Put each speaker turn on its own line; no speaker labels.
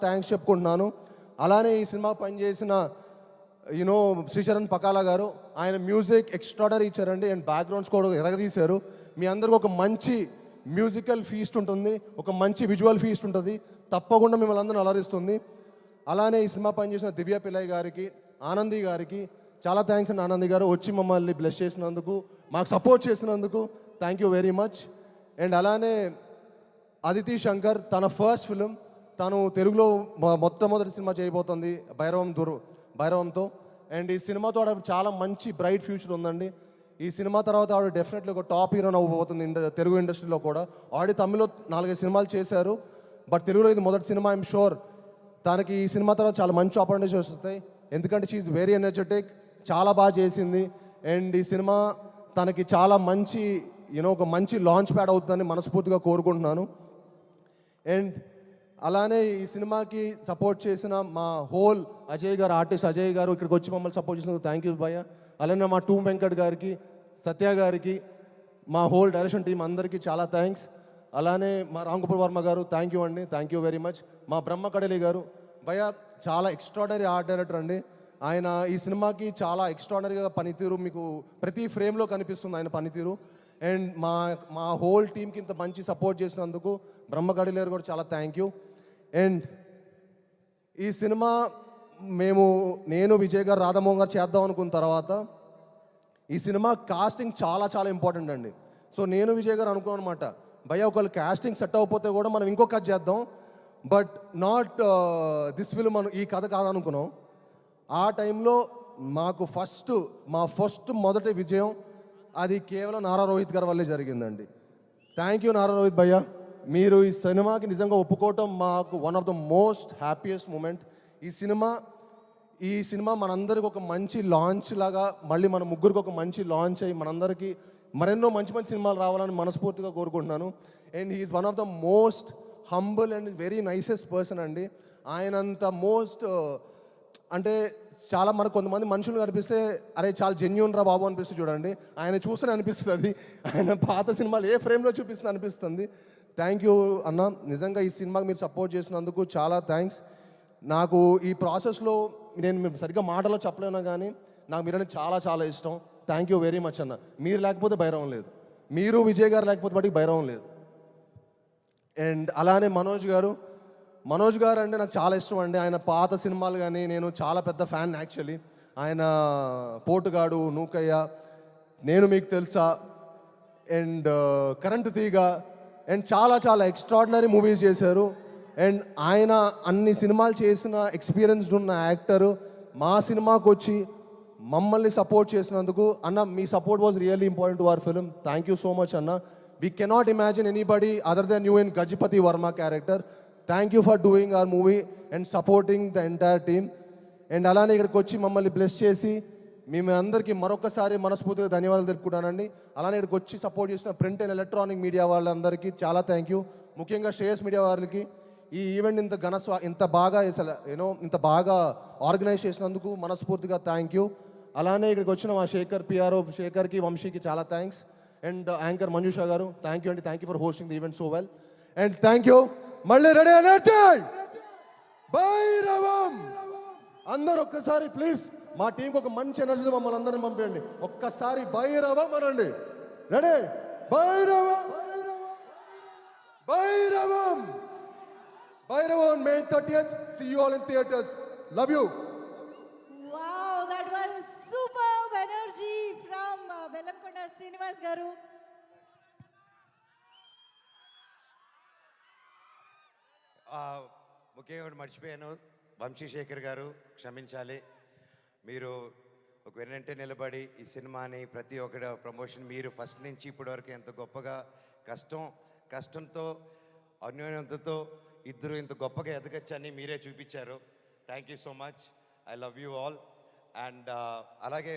Thanks చెప్పుకుంటున్నాను. అలానే ఈ సినిమా పనిచేసిన శ్రీచరణ్ పకాలా గారు, ఆయన మ్యూజిక్ ఎక్స్ట్రాడనరీ ఇచ్చారండి. అండ్ బ్యాక్గ్రౌండ్ స్కోర్ ఎరగదీశారు. మీ అందరికి ఒక మంచి మ్యూజికల్ ఫీస్ట్ ఉంటుంది, ఒక మంచి విజువల్ ఫీస్ట్ ఉంటుంది, తప్పకుండా మిమ్మల్ని అందరూ అలరిస్తుంది. అలానే ఈ సినిమా పనిచేసిన దివ్య పిల్లయ్య గారికి, ఆనంది గారికి చాలా థ్యాంక్స్ అండి. ఆనంది గారు వచ్చి మమ్మల్ని బ్లెస్ చేసినందుకు, మాకు సపోర్ట్ చేసినందుకు thank you very much. And అలానే అదితి శంకర్, తన ఫస్ట్ ఫిలిం, తను తెలుగులో మొట్టమొదటి సినిమా చేయబోతుంది భైరవంతో. అండ్ ఈ సినిమాతో ఆవిడ చాలా మంచి బ్రైట్ ఫ్యూచర్ ఉందండి. ఈ సినిమా తర్వాత ఆవిడ డెఫినెట్లీ ఒక టాప్ హీరోయిన్ అవ్వబోతుంది తెలుగు ఇండస్ట్రీలో కూడా. ఆల్రెడీ తమిళ్లో 4-5 సినిమాలు చేశారు, బట్ తెలుగులో ఇది మొదటి సినిమా. ఐఎమ్ షూర్ తనకి ఈ సినిమా తర్వాత చాలా మంచి ఆపర్చునిటీస్ వస్తాయి, ఎందుకంటే షీఈ్ వెరీ ఎనర్జెటిక్, చాలా బాగా చేసింది. అండ్ ఈ సినిమా తనకి చాలా మంచి ఒక మంచి లాంచ్ ప్యాడ్ అవుతుందని మనస్ఫూర్తిగా కోరుకుంటున్నాను. అండ్ అలానే ఈ సినిమాకి సపోర్ట్ చేసిన మా హోల్ అజయ్ గారు, ఆర్టిస్ట్ అజయ్ గారు ఇక్కడికి వచ్చి మమ్మల్ని సపోర్ట్ చేసినందుకు థ్యాంక్ యూ భయ్య. అలానే మా టూమ్ వెంకట్ గారికి, సత్య గారికి, మా హోల్ డైరెక్షన్ టీం అందరికీ చాలా థ్యాంక్స్. అలానే మా రాంగోపాల్ వర్మ గారు థ్యాంక్ యూ అండి, థ్యాంక్ యూ వెరీ మచ్. మా బ్రహ్మ కడలి గారు భయ్య చాలా ఎక్స్ట్రాడనరీ ఆర్ట్ డైరెక్టర్ అండి. ఆయన ఈ సినిమాకి చాలా ఎక్స్ట్రాడనరీగా పనితీరు మీకు ప్రతి ఫ్రేమ్లో కనిపిస్తుంది ఆయన పనితీరు. అండ్ మా హోల్ టీంకి ఇంత మంచి సపోర్ట్ చేసినందుకు బ్రహ్మ కడలి గారు కూడా చాలా థ్యాంక్ యూ. అండ్ ఈ సినిమా నేను విజయ్ గారు, రాధామోహన్ గారు చేద్దాం అనుకున్న తర్వాత ఈ సినిమా కాస్టింగ్ చాలా చాలా ఇంపార్టెంట్ అండి. సో నేను విజయ్ గారు అనుకున్నాను అనమాట, భయ్య ఒకళ్ళు కాస్టింగ్ సెట్ అవ్వకపోతే కూడా మనం ఇంకో కథ చేద్దాం, బట్ నాట్ దిస్ ఫిల్మ్ మనం ఈ కథ కాదనుకున్నాం. ఆ టైంలో మాకు మా మొదటి విజయం అది కేవలం నారా రోహిత్ గారి వల్లే జరిగిందండి. థ్యాంక్ యూ నారా రోహిత్ భయ్య, మీరు ఈ సినిమాకి నిజంగా ఒప్పుకోవటం మాకు one of the most happiest moment. ఈ సినిమా మనందరికి ఒక మంచి లాంచ్ లాగా, మళ్ళీ మన ముగ్గురికి ఒక మంచి లాంచ్ అయ్యి మనందరికీ మరెన్నో మంచి మంచి సినిమాలు రావాలని మనస్ఫూర్తిగా కోరుకుంటున్నాను. And he's one of the most humble and very nicest person అండి. ఆయనంత అంటే చాలా మనకు కొంతమంది మనుషులు కనిపిస్తే అరే చాలా జెన్యూన్ రా బాబు అనిపిస్తుంది చూడండి, ఆయన చూస్తూనే అనిపిస్తుంది. అది ఆయన పాత సినిమాలు ఏ ఫ్రేమ్లో చూపిస్తుంది అనిపిస్తుంది. థ్యాంక్ యూ అన్న, నిజంగా ఈ సినిమాకి మీరు సపోర్ట్ చేసినందుకు చాలా థ్యాంక్స్. నాకు ఈ ప్రాసెస్లో నేను సరిగ్గా మాటలో చెప్పలేను కానీ నాకు మీరంటే చాలా చాలా ఇష్టం. థ్యాంక్ యూ వెరీ మచ్ అన్న. మీరు లేకపోతే భైరవం లేదు, మీరు విజయ్ గారు లేకపోతే వాటికి భైరవం లేదు. అండ్ అలానే మనోజ్ గారు అంటే నాకు చాలా ఇష్టం అండి. ఆయన పాత సినిమాలు కానీ నేను చాలా పెద్ద ఫ్యాన్ యాక్చువల్లీ. ఆయన పోటుగాడు, నూకయ్య, నేను మీకు తెలుసా, అండ్ కరెంటు తీగ, అండ్ చాలా చాలా ఎక్స్ట్రాడినరీ మూవీస్ చేశారు. అండ్ ఆయన అన్ని సినిమాలు చేసిన ఎక్స్పీరియన్స్డ్ ఉన్న యాక్టరు మా సినిమాకి వచ్చి మమ్మల్ని సపోర్ట్ చేసినందుకు అన్న, మీ support was really important to our film. Thank you so much అన్న. We cannot imagine anybody other than you in Gajapati Varma character. Thank you for doing our movie and supporting the entire team. And అలానే ఇక్కడికి వచ్చి మమ్మల్ని bless చేసి మేము అందరికీ మరొకసారి మనస్ఫూర్తిగా ధన్యవాదాలు తెలుపుకుంటానండి. అలానే ఇక్కడికి వచ్చి సపోర్ట్ చేసిన ప్రింట్ అండ్ ఎలక్ట్రానిక్ మీడియా వాళ్ళందరికీ చాలా థ్యాంక్ యూ. ముఖ్యంగా శ్రేయస్ మీడియా వారికి ఈ ఈవెంట్ ఇంత బాగా ఆర్గనైజ్ చేసినందుకు మనస్ఫూర్తిగా థ్యాంక్ యూ. అలానే ఇక్కడికి వచ్చిన మా పిఆర్ఓ శేఖర్కి, వంశీకి చాలా థ్యాంక్స్. అండ్ యాంకర్ మంజుషా గారు థ్యాంక్ యూ అండి, thank you for hosting the event so well. And thank you. మళ్ళీ రెడీ ఎనర్జీ భైరవం అందరూ ఒక్కసారి ప్లీజ్ మా టీంకి ఒక మంచి ఎనర్జీతో మమ్మల్ని అందరిని పంపించండి. ఒక్కసారి భైరవం అనండి. Ready, Bhairavam Bhairavam Bhairavam May 30th. See you all in theaters. Love you.
Wow, that was superb energy from Bellamkonda Srinivas garu.
ముఖ్యంగా మర్చిపోయాను, వంశీశేఖర్ గారు క్షమించాలి. మీరు ఒక వెన్నంటే నిలబడి ఈ సినిమాని ప్రతి ఒక్కటి ప్రమోషన్ మీరు ఫస్ట్ నుంచి ఇప్పటి వరకు ఎంత గొప్పగా కష్టంతో అన్యోన్యతతో ఇద్దరు ఇంత గొప్పగా ఎదగచ్చని మీరే చూపించారు. Thank you so much. I love you all. And అలాగే